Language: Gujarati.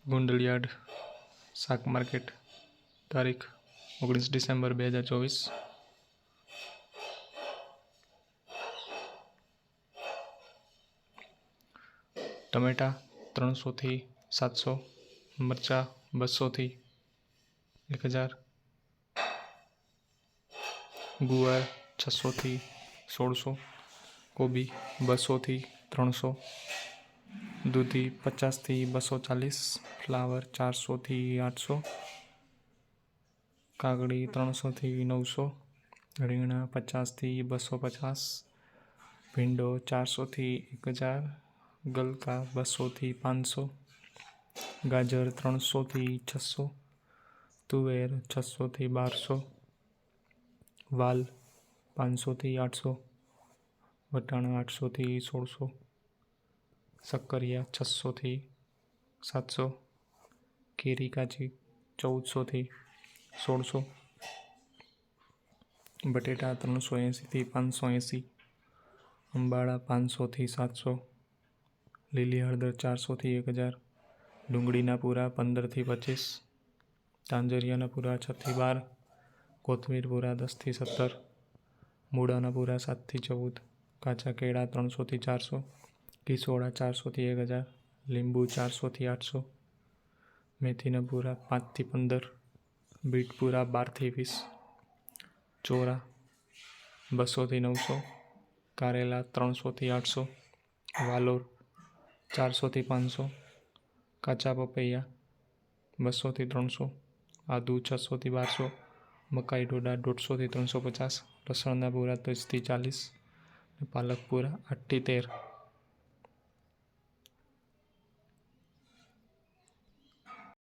ગુંડલિયાડ શાક માર્કેટ, તારીખ 19 ડિસેમ્બર 2024. ટમેટા 300 થી 700, મરચાં 200 થી 1000, ગુવાર 600 થી 1600, કોબી 200 થી 300, દૂધી 50 થી 240, ફ્લાવર 400 થી 800, કાકડી 300 થી 900, રીંગણા 50 થી 250, ભીંડો 400 થી 1000, ગલકા 200 થી 500, ગાજર 300 થી 600, તુવેર 600 થી 1200, વાલ 500 થી 800, વટાણા 800 થી 1600, શક્કરિયા 600 થી 700, કેરી કાચી 1400 થી 1600, બટેટા 380 થી 580, અંબાળા 500 થી 700, લીલી હળદર 400 થી 1000, ડુંગળીના પૂરા 15 થી 25, તાંજરિયાના પૂરા 6 થી 12, કોથમીર પૂરા 10 થી 17, મૂળાના પૂરા 7 થી 14, કાચા કેળા 300 થી 400, કિસોડા 400 થી 1000, લીંબુ 400 થી 800, મેથીના પૂરા 5 થી 15, બીટ પૂરા 12 થી 20, ચોરા 200 થી 900, કારેલા 300 થી 800, વાલોર 400 થી 500, કાચા પપૈયા 200 થી 300, આદુ 600 થી 1200, મકાઈ ડોડા 150 થી 350, લસણના પૂરા 30 થી 40, પાલક પૂરા 8 થી 13.